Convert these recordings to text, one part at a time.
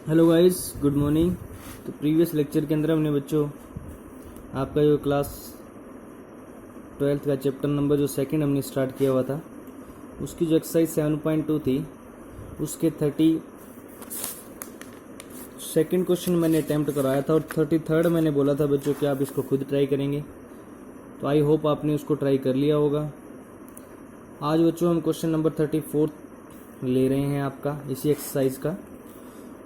Hello guys, good morning. तो previous lecture के अंदर हमने बच्चों आपका जो क्लास 12th का चैप्टर नंबर जो सेकंड हमने स्टार्ट किया हुआ था उसकी जो एक्सरसाइज 7.2 थी उसके 32nd क्वेश्चन मैंने अटैम्प्ट कराया था और 33rd मैंने बोला था बच्चों कि आप इसको खुद ट्राई करेंगे। तो आई होप आपने उसको ट्राई कर लिया होगा। आज बच्चों हम क्वेश्चन नंबर 34 ले रहे हैं आपका इसी एक्सरसाइज का।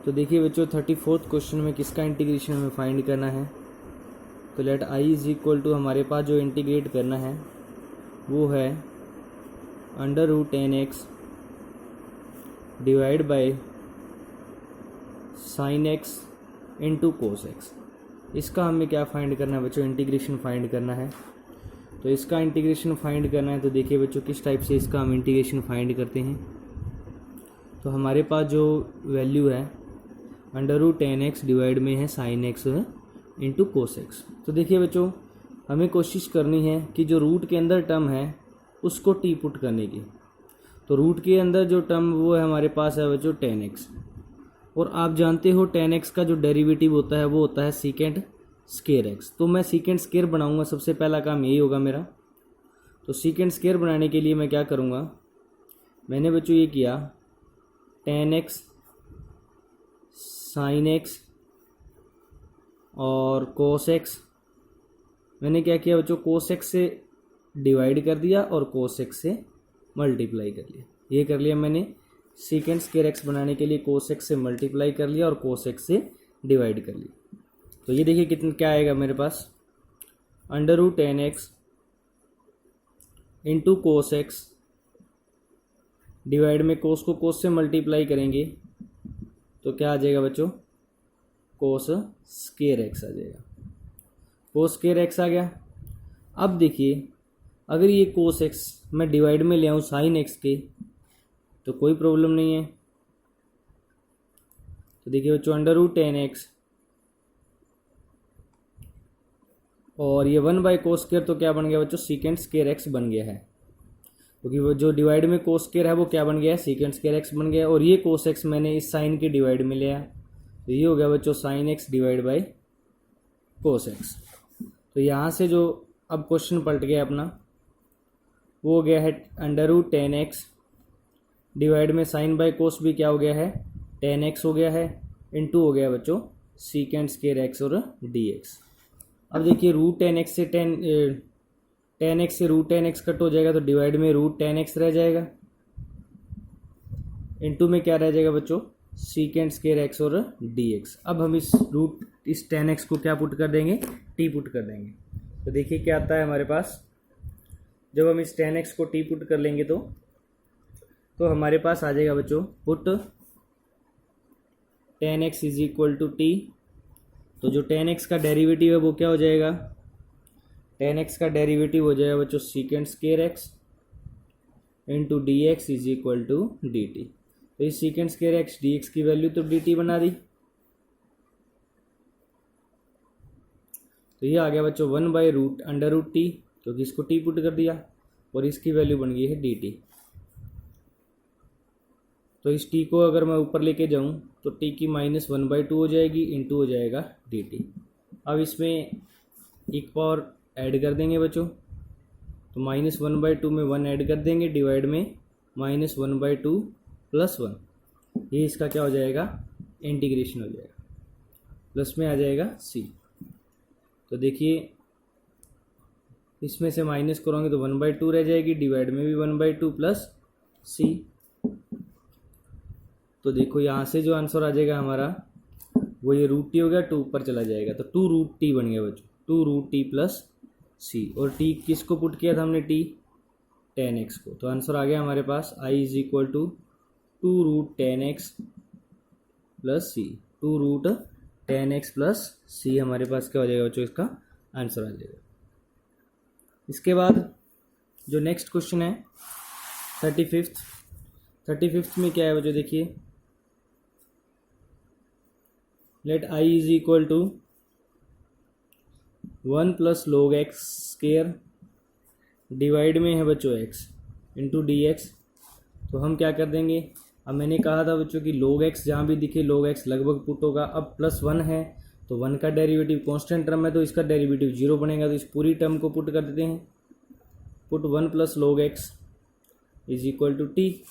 तो देखिए बच्चों 34th क्वेश्चन में किसका इंटीग्रेशन हमें फाइंड करना है। तो let I is equal to हमारे पास जो इंटीग्रेट करना है वो है √10x divide by sin x into cos x. इसका हमें क्या फाइंड करना है बच्चों, इंटीग्रेशन फाइंड करना है। तो इसका इंटीग्रेशन फाइंड करना है तो देखिए बच्चों किस टाइप से इसका हम इंटीग्रेशन फाइंड करते हैं। तो हमारे पास जो वैल्यू है √10x डिवाइड में है sin x into cos x. तो देखिए बच्चों हमें कोशिश करनी है कि जो रूट के अंदर टर्म है उसको टी पुट करने की। तो रूट के अंदर जो टर्म वो है हमारे पास है बच्चों 10x, और आप जानते हो 10x का जो डेरिवेटिव होता है वो होता है सीकेंड स्केयर x। तो मैं सीकेंड स्केयर बनाऊंगा, सबसे पहला काम यही होगा मेरा। तो सीकेंड स्केयर बनाने के लिए मैं क्या करूँगा, मैंने बच्चों ये किया 10x sin x और cos x। मैंने क्या किया बच्चों, cos x से डिवाइड कर दिया और cos x से मल्टीप्लाई कर लिया। ये कर लिया मैंने सीकेंड स्केयर x बनाने के लिए cos x से मल्टीप्लाई कर लिया और cos x से डिवाइड कर लिया। तो ये देखिए कितना क्या आएगा मेरे पास, √10x into cos x divide में कोस को कोस से मल्टीप्लाई करेंगे तो क्या आ जाएगा बच्चों, कोस स्केयर एक्स आ जाएगा। कोस स्केयर एक्स आ गया। अब देखिए अगर ये कोस एक्स मैं डिवाइड में ले आऊँ साइन एक्स के तो कोई प्रॉब्लम नहीं है। तो देखिए बच्चों √10x और ये 1/कोस स्केयर तो क्या बन गया बच्चों, सीकेंड स्केयर एक्स बन गया है, क्योंकि वो जो डिवाइड में कोस स्केयर है वो क्या बन गया है, सीकेंड स्केयर एक्स बन गया। और ये कोस एक्स मैंने इस साइन के डिवाइड में लिया तो ये हो गया बच्चों sin x divide by cos x. तो यहाँ से जो अब क्वेश्चन पलट गया अपना वो हो गया है √10x डिवाइड में साइन बाई कोस भी क्या हो गया है 10x हो गया है, इंटू हो गया बच्चों सीकेंड स्केयर एक्स और dx। अब देखिए √10x से 10x से √10x कट हो जाएगा तो डिवाइड में √10x रह जाएगा, इंटू में क्या रह जाएगा बच्चों सीकेंड स्केयर एक्स और dx। अब हम इस 10x को क्या पुट कर देंगे, t पुट कर देंगे। तो देखिए क्या आता है हमारे पास, जब हम इस 10x को t पुट कर लेंगे तो हमारे पास आ जाएगा बच्चों put 10x is equal to t। तो जो 10x का डेरिवेटिव है वो क्या हो जाएगा, 10x का डेरिवेटिव हो जाएगा बच्चों secant square x into dx is equal to dt। तो इस सीकेंड स्केयर एक्स dx की वैल्यू तो dt बना दी। तो ये आ गया बच्चों 1/√t, क्योंकि इसको t पुट कर दिया और इसकी वैल्यू बन गई है dt। तो इस t को अगर मैं ऊपर लेके जाऊं तो t की -1/2 हो जाएगी, इंटू हो जाएगा dt। अब इसमें एक पावर ऐड कर देंगे बच्चों, तो -1/2 में 1 ऐड कर देंगे, डिवाइड में -1/2 + 1, ये इसका क्या हो जाएगा, इंटीग्रेशन हो जाएगा, प्लस में आ जाएगा c। तो देखिए इसमें से माइनस करोगे तो 1/2 रह जाएगी, डिवाइड में भी 1/2 + c। तो देखो यहाँ से जो आंसर आ जाएगा हमारा वो ये √t हो गया, 2 ऊपर चला जाएगा तो 2√t बन गया बच्चों, 2√t + c। और t किसको पुट किया था हमने, t 10x को। तो आंसर आ गया हमारे पास i is equal to 2√10x + c। 2√10x + c हमारे पास क्या हो जाएगा बच्चों, इसका आंसर आ जाएगा। इसके बाद जो नेक्स्ट क्वेश्चन है 35th में क्या है बच्चों, देखिए let i is equal to 1 + log x square divide में है बच्चों x इंटू dx। तो हम क्या कर देंगे, अब मैंने कहा था बच्चों कि log x जहाँ भी दिखे log x लगभग पुट होगा। अब +1 है तो 1 का डेरिवेटिव कांस्टेंट टर्म है तो इसका डेरिवेटिव 0 बनेगा, तो इस पूरी टर्म को पुट कर देते हैं। Put 1 + log x is equal to t,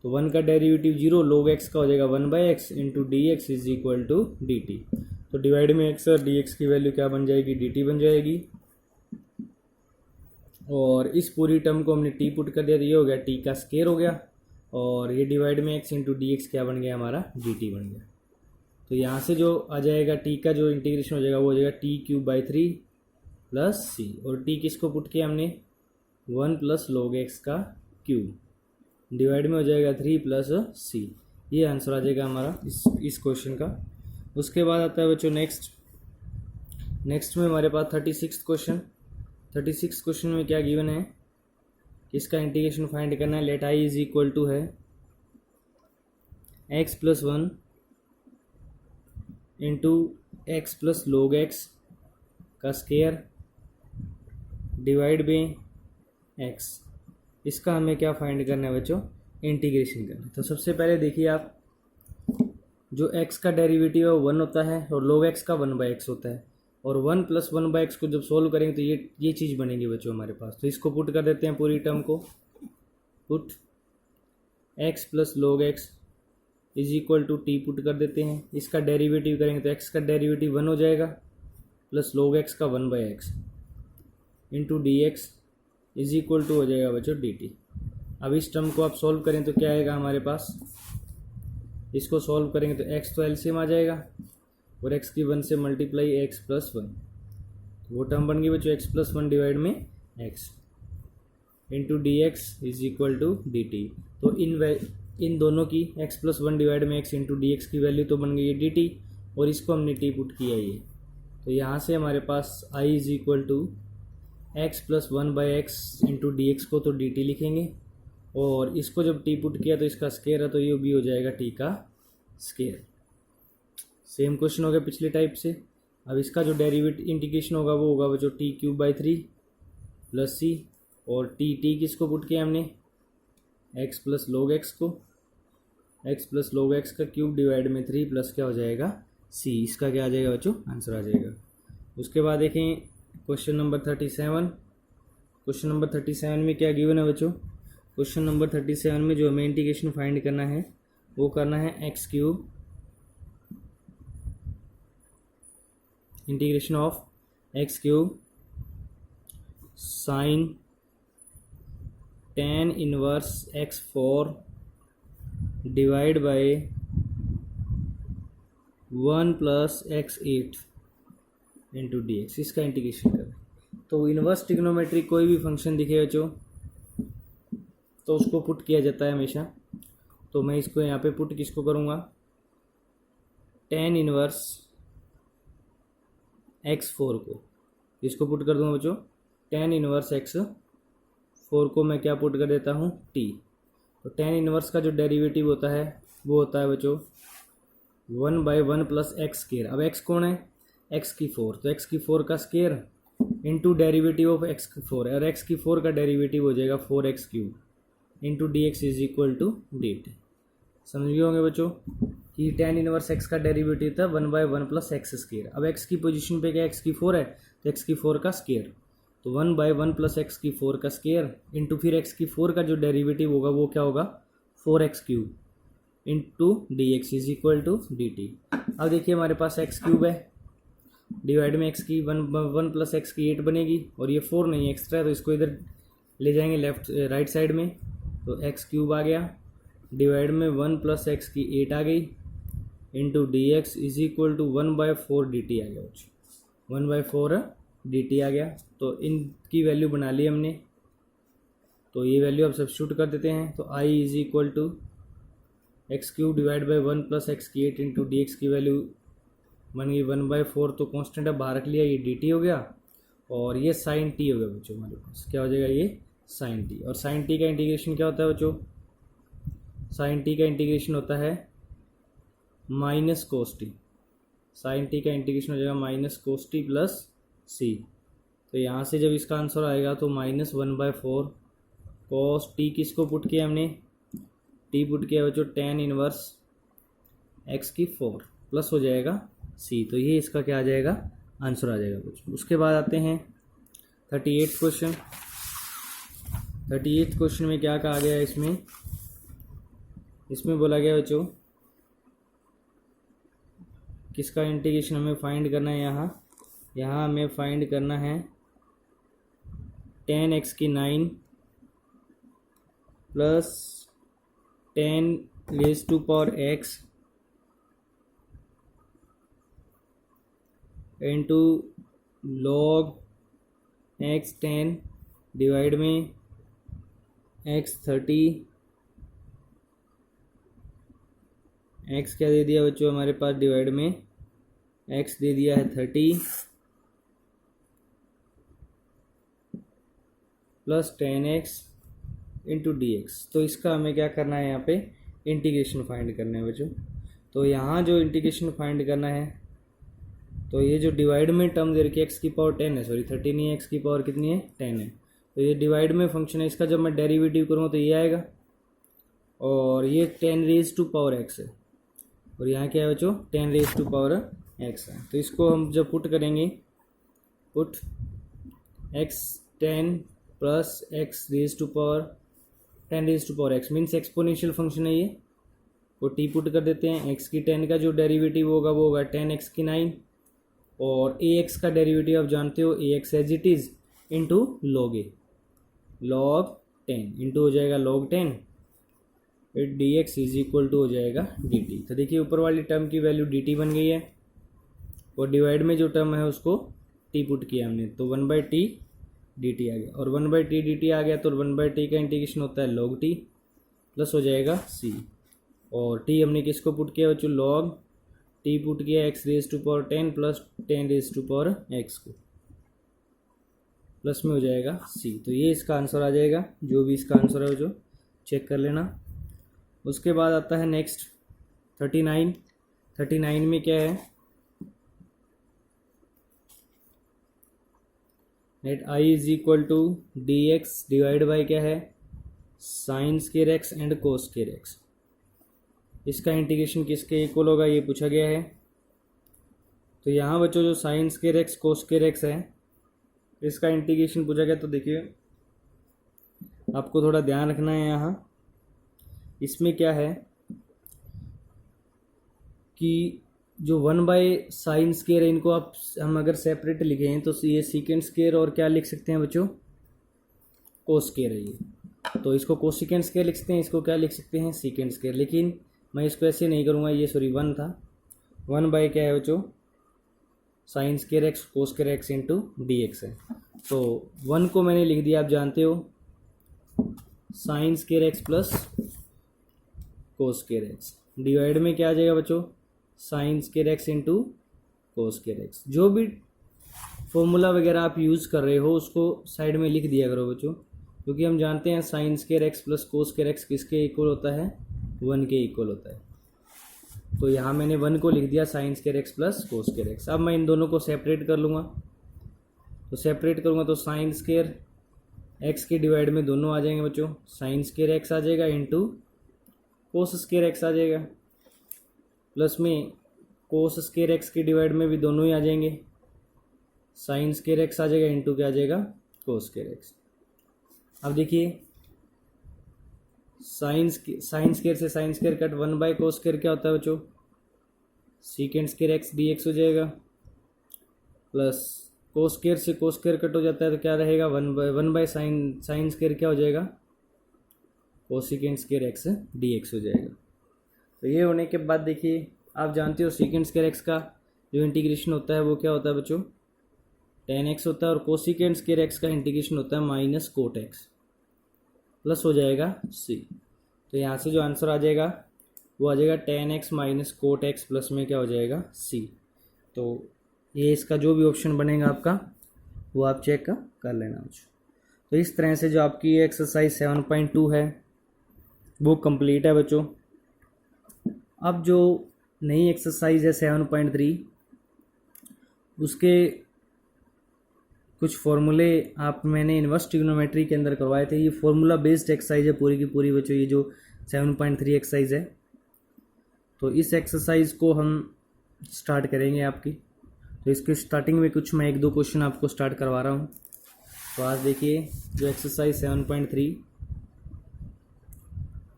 तो 1 का डेरिवेटिव 0, log x का हो जाएगा 1/x into d x is equal to d t. तो डिवाइड में x और डी एक्स की वैल्यू क्या बन जाएगी, डी टी बन जाएगी। और इस पूरी टर्म को हमने t पुट कर दिया तो ये हो गया t का स्केयर हो गया, और ये डिवाइड में x इंटू डी एक्स क्या बन गया हमारा, डी टी बन गया। तो यहाँ से जो आ जाएगा t का जो इंटीग्रेशन हो जाएगा वो हो जाएगा t³ / 3 + c, और t किसको पुट किया हमने, 1 + log x का क्यूब, डिवाइड में हो जाएगा 3 + c। ये आंसर आ जाएगा हमारा इस क्वेश्चन का। उसके बाद आता है बच्चों नेक्स्ट में हमारे पास 36 क्वेश्चन। 36 क्वेश्चन में क्या गिवन है, इसका इंटीग्रेशन फाइंड करना है। Let I is equal to है x + 1 into x + log x का स्केयर डिवाइड में x। इसका हमें क्या फाइंड करना है बच्चों, इंटीग्रेशन करना है। तो सबसे पहले देखिए आप, जो x का डेरिवेटिव है वो 1 होता है और log x का 1/x होता है, और 1 + 1/x को जब सोल्व करेंगे तो ये चीज़ बनेगी बच्चों हमारे पास। तो इसको पुट कर देते हैं पूरी टर्म को। Put x + log x is equal to t put कर देते हैं। इसका डेरिवेटिव करेंगे तो x का डेरिवेटिव 1 हो जाएगा, प्लस log x का 1/x into d x is equal to हो जाएगा बच्चों डी टी। अब इस टर्म को आप सॉल्व करें तो क्या आएगा हमारे पास, इसको सॉल्व करेंगे तो x तो एलसीएम आ जाएगा, और x की 1 से मल्टीप्लाई x + 1, वो टर्म बन गई बच्चों x + 1 डिवाइड में x into d x is equal to d t. तो इन दोनों की x + 1 डिवाइड में x इंटू डी एक्स की वैल्यू तो बन गई है डी टी, और इसको हमने t पुट किया ये। तो यहाँ से हमारे पास i is equal to x + 1/x into d x को तो डी टी लिखेंगे, और इसको जब t पुट किया तो इसका स्केयर है तो ये भी हो जाएगा t का स्केयर। सेम क्वेश्चन हो गया पिछले टाइप से। अब इसका जो डेरिवेटिव इंटीग्रेशन होगा वो होगा बच्चों t³ + 3 + c, और t किसको पुट किया हमने, x + log x को, x + log x का क्यूब डिवाइड में 3 प्लस क्या हो जाएगा c। इसका क्या आ जाएगा बच्चों, आंसर आ जाएगा। उसके बाद देखें क्वेश्चन नंबर 37। क्वेश्चन नंबर 37 में क्या गिवन है बच्चों, क्वेश्चन नंबर 37 में जो हमें इंटीग्रेशन फाइंड करना है वो करना है x³ integration of x³ sin tan inverse x4 divide by 1 + x8 into d x. इसका इंटीग्रेशन करें तो इनवर्स ट्रिग्नोमेट्री कोई भी फंक्शन दिखे बच्चों तो उसको पुट किया जाता है हमेशा। तो मैं इसको यहाँ पे पुट किसको करूँगा, tan इनवर्स x4 को, इसको पुट कर दूँगा बच्चों tan इनवर्स x4 को मैं क्या पुट कर देता हूँ t। तो tan इनवर्स का जो डेरिवेटिव होता है वो होता है बच्चों 1/1 + x स्केयर। अब x कौन है, x⁴, तो x⁴ का square into derivative of x⁴, और x⁴ का डेरिवेटिव हो जाएगा 4x³ into d x is equal to d t. समझ गए होंगे बच्चों कि tan इनवर्स x का डेरिवेटिव था 1/1 + x स्केयर। अब x की पोजीशन पे क्या x⁴ है तो x⁴ का स्केयर, तो 1/1 + x⁴ का स्केयर इंटू फिर x⁴ का जो डेरिवेटिव होगा वो क्या होगा 4x³ into d x is equal to d t. अब देखिए हमारे पास x³ है, डिवाइड में x की 1 + x की 8 बनेगी, और ये 4 नहीं है एक्स्ट्रा, तो इसको इधर ले जाएंगे राइट साइड में, तो x³ आ गया, डिवाइड में 1 + x की 8 आ गई into d x is equal to 1/4 d t आ गया, 1/4 डी टी आ गया। तो इनकी वैल्यू बना ली हमने, तो ये वैल्यू अब सब्स्टिट्यूट कर देते हैं। तो i is equal to x³ divide by 1 + x की 8 इंटू डी एक्स की वैल्यू बन गई 1/4, तो कांस्टेंट अब बाहर रख लिया, ये डी टी हो गया, और ये साइन टी हो गया बच्चों हमारे पास, क्या हो जाएगा ये साइन टी। और साइन टी का इंटीग्रेशन क्या होता है बच्चों, साइन टी का इंटीग्रेशन होता है minus cos t. Sine t का इंटीग्रेशन हो जाएगा minus cos t plus c. तो यहाँ से जब इसका आंसर आएगा तो -1/4 कॉस टी किसको पुट किया हमने टी पुट किया बच्चों टेन इनवर्स एक्स की 4 प्लस हो जाएगा सी। तो ये इसका क्या आ जाएगा, आंसर आ जाएगा बच्चों। उसके बाद आते हैं 38 क्वेश्चन। 38 क्वेश्चन में क्या कहा गया है, इसमें बोला गया बच्चों किसका इंटीग्रेशन हमें फाइंड करना है। यहाँ हमें फाइंड करना है 10x की 9 plus 10 raise to power x into log x 10 divide में x 30। x क्या दे दिया बच्चों हमारे पास, डिवाइड में x दे दिया है 30 plus 10x into d x. तो इसका हमें क्या करना है, यहाँ पे इंटीग्रेशन फाइंड करना है बच्चों। तो यहाँ जो इंटीग्रेशन फाइंड करना है, तो ये जो डिवाइड में टर्म दे रखी है x की पावर 10 है, सॉरी 30 नहीं है, x की पावर कितनी है 10 है। तो ये डिवाइड में फंक्शन है, इसका जब मैं डेरिवेटिव करूँगा तो ये आएगा, और ये 10 रेज टू पावर x है, और यहाँ क्या है बच्चों 10 रेज टू पावर x है। तो इसको हम जब पुट करेंगे, put x 10 plus x raise to power 10 raise to power x means exponential function है ये, वो टी पुट कर देते हैं। x की 10 का जो डेरिवेटिव होगा वो होगा 10x की 9, और ax का डेरिवेटिव आप जानते हो ax as it is into log a, log 10 into हो जाएगा log 10, फिर d x is equal to हो जाएगा डी टी। तो देखिए ऊपर वाली टर्म की वैल्यू डी टी बन गई है, और डिवाइड में जो टर्म है उसको टी पुट किया हमने, तो 1/t डी टी आ गया, और 1/t डी टी आ गया तो 1/t का इंटीग्रेशन होता है log t प्लस हो जाएगा c, और t हमने किसको पुट किया बच्चों, log t पुट किया x raise to power 10 plus 10 raise to power x को, प्लस में हो जाएगा c। तो ये इसका आंसर आ जाएगा, जो भी इसका आंसर है वो जो चेक कर लेना। उसके बाद आता है नेक्स्ट 39। 39 में क्या है, let i is equal to d x divide by क्या है sine square x and cos square x. इसका इंटीग्रेशन किसके इक्वल होगा ये पूछा गया है। तो यहाँ बच्चों जो sine square x cos square x है, इसका इंटीग्रेशन पूछा गया। तो देखिए आपको थोड़ा ध्यान रखना है, यहाँ इसमें क्या है कि जो 1/sin स्क्वायर है, इनको आप हम अगर सेपरेट लिखें तो ये सीकेंड स्क्वायर और क्या लिख सकते हैं बच्चों, कोस स्क्वायर है ये, तो इसको कोसिकेंड स्क्वायर लिख सकते हैं, इसको क्या लिख सकते हैं सीकेंड स्क्वायर। लेकिन मैं इसको ऐसे नहीं करूँगा, ये सॉरी 1 था, 1 क्या है बच्चों sign square x cos square x into d x है। तो 1 को मैंने लिख दिया, आप जानते हो sign square x plus cos square x, divide में क्या आ जाएगा बच्चों sign square x into cos square x. जो भी फॉर्मूला वगैरह आप यूज़ कर रहे हो उसको साइड में लिख दिया करो बच्चों, क्योंकि हम जानते हैं sign square x plus cos square x किसके इक्वल होता है, 1 के इक्वल होता है। तो यहाँ मैंने 1 को लिख दिया sign square x plus cos square x. अब मैं इन दोनों को सेपरेट कर लूँगा, तो सेपरेट करूँगा तो साइन स्क्वायर एक्स के डिवाइड में दोनों आ जाएंगे बच्चों, साइन स्क्वायर एक्स आ जाएगा इंटू कोस स्क्वायर एक्स आ जाएगा, प्लस में कोस स्क्वायर एक्स के डिवाइड में भी दोनों ही आ जाएंगे, साइन स्क्वायर एक्स आ जाएगा इंटू क्या आ जाएगा कोस स्क्वायर एक्स। अब देखिए साइन स्क्वायर से साइन स्क्वायर कट, 1/कोस स्क्वायर क्या होता है बच्चों secant square x D x हो जाएगा, प्लस कोस स्क्वायर से कोस स्क्वायर कट हो जाता है तो क्या रहेगा 1/साइन स्क्वायर क्या हो जाएगा cosecant square x D x हो जाएगा। तो ये होने के बाद देखिए आप जानते हो सीकेंड स्क्वायर एक्स का जो इंटीग्रेशन होता है वो क्या होता है बच्चों 10x होता है, और कोसिकेंड स्क्वायर एक्स का इंटीग्रेशन होता है माइनस कोट एक्स, प्लस हो जाएगा c। तो यहाँ से जो आंसर आ जाएगा वो आ जाएगा 10x minus cot x plus में क्या हो जाएगा c। तो ये इसका जो भी ऑप्शन बनेगा आपका वो आप चेक कर लेना बच्चों। तो इस तरह से जो आपकी एक्सरसाइज 7.2 है वो कंप्लीट है बच्चों। अब जो नई एक्सरसाइज है 7.3 उसके कुछ फॉर्मूले आप मैंने इन्वर्स ट्रिग्नोमेट्री के अंदर करवाए थे। ये फॉर्मूला बेस्ड एक्सरसाइज है पूरी की पूरी बच्चों। ये जो 7.3 एक्सरसाइज है। तो इस एक्सरसाइज को हम स्टार्ट करेंगे आपकी। तो इसके स्टार्टिंग में कुछ मैं 1-2 क्वेश्चन आपको स्टार्ट करवा रहा हूँ। तो आज देखिए जो एक्सरसाइज 7.3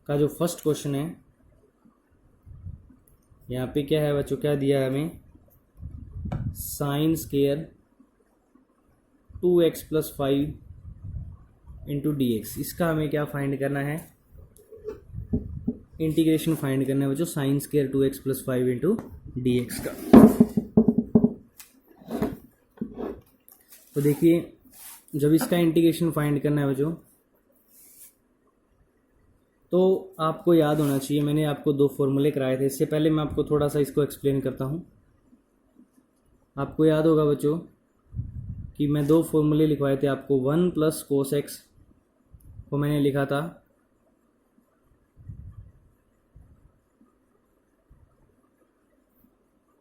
का जो फर्स्ट क्वेश्चन है, यहाँ पे क्या है बच्चों, क्या दिया है हमें, साइन स्केयर 2x + 5 × dx। इसका हमें क्या फाइंड करना है, इंटीग्रेशन फाइंड करना है बच्चों, साइन स्केयर 2x + 5 × dx का। तो देखिए जब इसका इंटीग्रेशन फाइंड करना है बच्चों, तो आपको याद होना चाहिए, मैंने आपको 2 फॉर्मूले कराए थे। इससे पहले मैं आपको थोड़ा सा इसको एक्सप्लेन करता हूँ। आपको याद होगा बच्चों कि मैं 2 फॉर्मूले लिखवाए थे आपको। 1 + cos x को मैंने लिखा था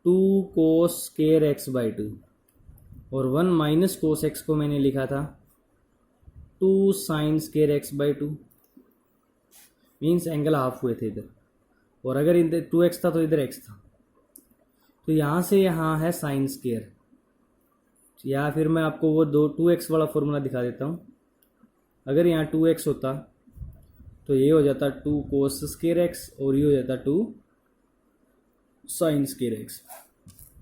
2 cos square x/2 और 1 - cos x को मैंने लिखा था 2 sin square x/2। Means angle half हुए थे इधर, और अगर इधर 2x था तो इधर x था। तो यहाँ से यहाँ है साइन स्केयर, या फिर मैं आपको वो 2x वाला फॉर्मूला दिखा देता हूँ। अगर यहाँ 2x होता तो ये हो जाता 2 cos square x और ये हो जाता 2 sin square x।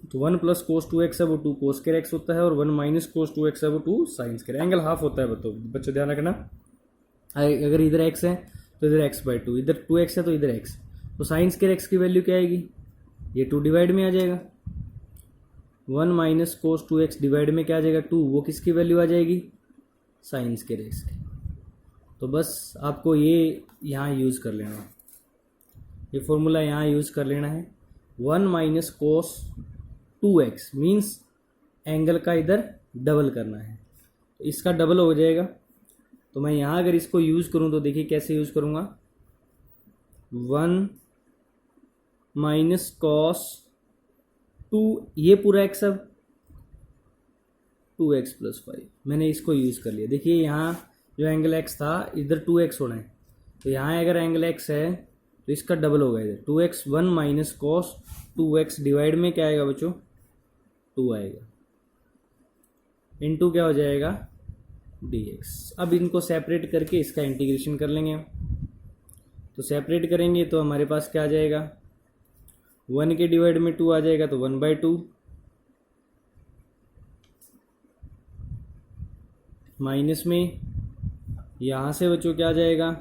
तो 1 + cos 2x है वो 2 cos square x होता है, और 1 - cos 2x है वो 2 sin square। एंगल हाफ होता है बच्चों ध्यान रखना। अगर इधर x है तो इधर x/2, इधर 2x है तो इधर x। तो साइन स्केयर x की वैल्यू क्या आएगी, ये 2 डिवाइड में आ जाएगा। 1 - cos 2x डिवाइड में क्या आ जाएगा 2, वो किसकी वैल्यू आ जाएगी, साइन स्केयर x की। तो बस आपको ये यहाँ यूज़ कर लेना है, ये फॉर्मूला यहाँ यूज़ कर लेना है। 1 - cos 2x मीन्स एंगल का इधर डबल करना है, तो इसका डबल हो जाएगा। तो मैं यहाँ अगर इसको यूज़ करूँ तो देखिए कैसे यूज़ करूँगा। 1 - cos 2, ये पूरा x, अब 2x + 5 मैंने इसको यूज़ कर लिया। देखिए यहाँ जो एंगल x था इधर 2x होना है, तो यहाँ अगर एंगल x है तो इसका डबल होगा इधर 2x। 1 - cos 2x डिवाइड में क्या आएगा बच्चों, 2 आएगा, इनटू क्या हो जाएगा dx। अब इनको सेपरेट करके इसका इंटीग्रेशन कर लेंगे। तो सेपरेट करेंगे तो हमारे पास क्या आ जाएगा, 1 के डिवाइड में 2 आ जाएगा तो 1/2 माइनस में यहाँ से बच्चों क्या आ जाएगा,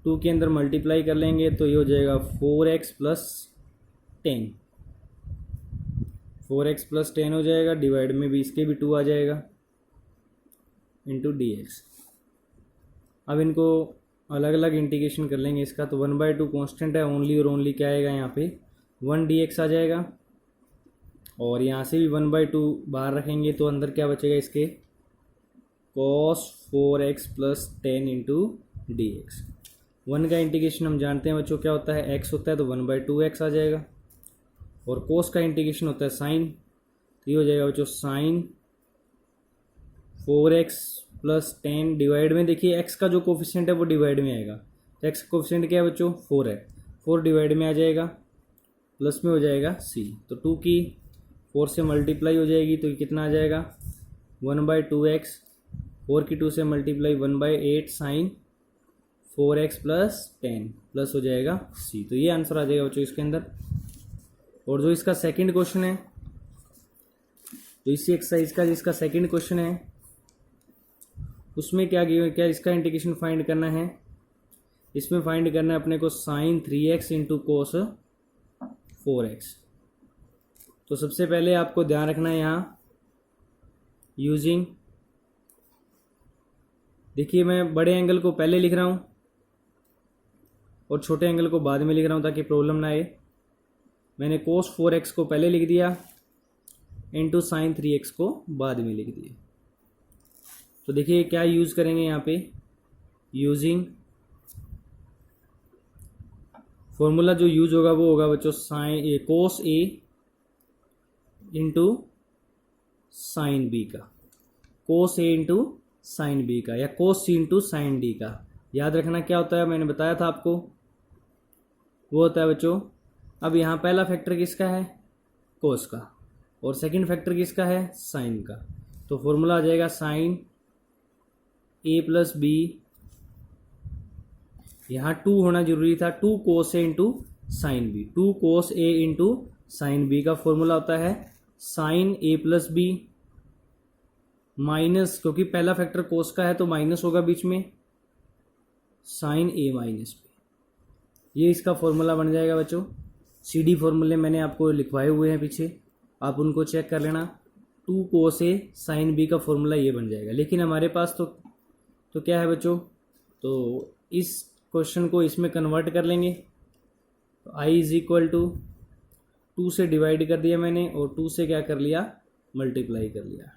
2 के अंदर मल्टीप्लाई कर लेंगे तो ये हो जाएगा 4x + 10। 4x + 10 हो जाएगा, डिवाइड में भी इसके भी 2 आ जाएगा, इंटू dx। अब इनको अलग अलग इंटीग्रेशन कर लेंगे इसका। तो 1/2 कांस्टेंट है, ओनली और ओनली क्या आएगा यहाँ पे 1 dx आ जाएगा, और यहाँ से भी 1/2 बाहर रखेंगे तो अंदर क्या बचेगा इसके, cos 4x + 10 इंटू dx। 1 का इंटीग्रेशन हम जानते हैं बच्चों क्या होता है, x होता है, तो 1/2x आ जाएगा, और cos का इंटीग्रेशन होता है साइन, तो ये हो जाएगा बच्चों साइन 4x + 10 डिवाइड में, देखिए x का जो कोफिशिएंट है वो डिवाइड में आएगा, तो x कोफिशिएंट क्या है बच्चों 4 है, 4 डिवाइड में आ जाएगा, प्लस में हो जाएगा c। तो 2 की 4 से मल्टीप्लाई हो जाएगी तो कितना आ जाएगा 1/2x, 4 की 2 से मल्टीप्लाई 1/8 साइन 4x + 10 प्लस हो जाएगा c। तो ये आंसर आ जाएगा बच्चों इसके अंदर। और जो इसका सेकंड क्वेश्चन है, तो इसी एक्सरसाइज का जिसका सेकंड क्वेश्चन है उसमें क्या इसका इंटीग्रेशन फाइंड करना है। इसमें फाइंड करना है अपने को साइन 3x × cos 4x। तो सबसे पहले आपको ध्यान रखना है यहाँ यूजिंग, देखिए मैं बड़े एंगल को पहले लिख रहा हूँ और छोटे एंगल को बाद में लिख रहा हूँ ताकि प्रॉब्लम ना आए। मैंने cos 4x को पहले लिख दिया, इंटू साइन 3x को बाद में लिख दिया। तो देखिए क्या यूज़ करेंगे यहाँ पे, यूजिंग फॉर्मूला जो यूज होगा वो होगा बच्चों साइन कोस ए इंटू साइन बी का, कोस ए इंटू साइन बी का, या कोस सी इंटू साइन डी का। याद रखना क्या होता है, मैंने बताया था आपको वो होता है बच्चों, अब यहाँ पहला फैक्टर किसका है, कोस का, और सेकंड फैक्टर किसका है, साइन का। तो फॉर्मूला आ जाएगा साइन ए प्लस बी, यहाँ 2 होना जरूरी था, 2 कोस ए इंटू साइन बी, 2 कोस ए इंटू साइन बी का फॉर्मूला होता है sign A plus B minus, क्योंकि पहला फैक्टर कोस का है तो माइनस होगा बीच में, साइन ए माइनस बी। ये इसका फॉर्मूला बन जाएगा बच्चों। CD फॉर्मूले मैंने आपको लिखवाए हुए हैं पीछे, आप उनको चेक कर लेना। 2 कोस ए साइन बी का फॉर्मूला ये बन जाएगा। लेकिन हमारे पास तो क्या है बच्चों, तो इस क्वेश्चन को इसमें कन्वर्ट कर लेंगे। तो I इज इक्वल टू 2 से डिवाइड कर दिया मैंने, और 2 से क्या कर लिया, मल्टीप्लाई कर लिया,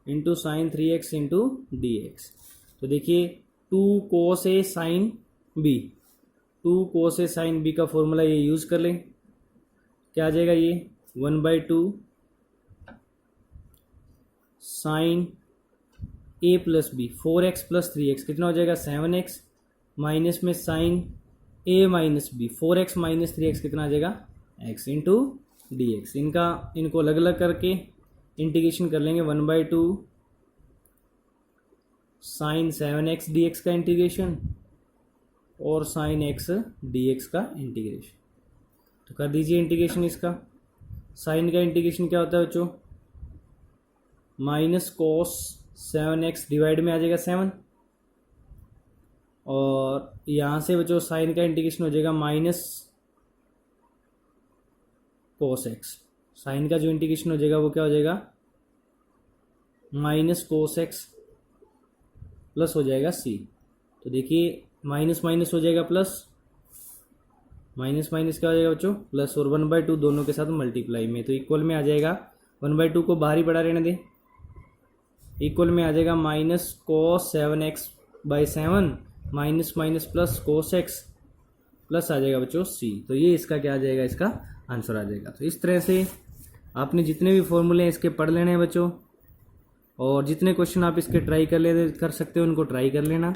into sine 3x into dx। तो देखिए 2 cos A sine B, 2 cos A sine B का फॉर्मूला ये यूज़ कर लें, क्या आ जाएगा ये 1/2 sine A plus B, 4x plus 3x कितना हो जाएगा 7x, माइनस में sine A minus B, 4x minus 3x कितना आ जाएगा x इंटू dx। इनको अलग अलग करके इंटीग्रेशन कर लेंगे, 1/2 साइन 7x dx का इंटीग्रेशन और साइन x dx का इंटीग्रेशन। तो कर दीजिए इंटीग्रेशन इसका। साइन का इंटीग्रेशन क्या होता है बच्चों, माइनस कोस 7x डिवाइड में आ जाएगा 7, और यहाँ से बच्चों साइन का इंटीग्रेशन हो जाएगा माइनस कोस x। साइन का जो इंटीग्रेशन हो जाएगा वो क्या हो जाएगा, माइनस कोस x प्लस हो जाएगा c। तो देखिए माइनस माइनस हो जाएगा प्लस, माइनस माइनस क्या हो जाएगा बच्चों प्लस, और 1/2 दोनों के साथ मल्टीप्लाई में, तो इक्वल में आ जाएगा, 1/2 को बाहर ही बढ़ा रहने दें, इक्वल में आ जाएगा minus cos 7x/7 minus minus plus cos x plus आ जाएगा बच्चों c। तो ये इसका क्या आ जाएगा, इसका आंसर आ जाएगा। तो इस तरह से आपने जितने भी फॉर्मूले हैं इसके पढ़ लेने हैं बच्चों, और जितने क्वेश्चन आप इसके ट्राई कर सकते हो उनको ट्राई कर लेना।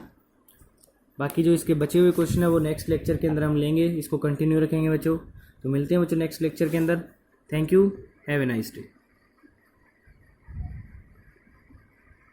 बाकी जो इसके बचे हुए क्वेश्चन है वो नेक्स्ट लेक्चर के अंदर हम लेंगे, इसको कंटिन्यू रखेंगे बच्चों। तो मिलते हैं बच्चों नेक्स्ट लेक्चर के अंदर। Thank you, have a nice day.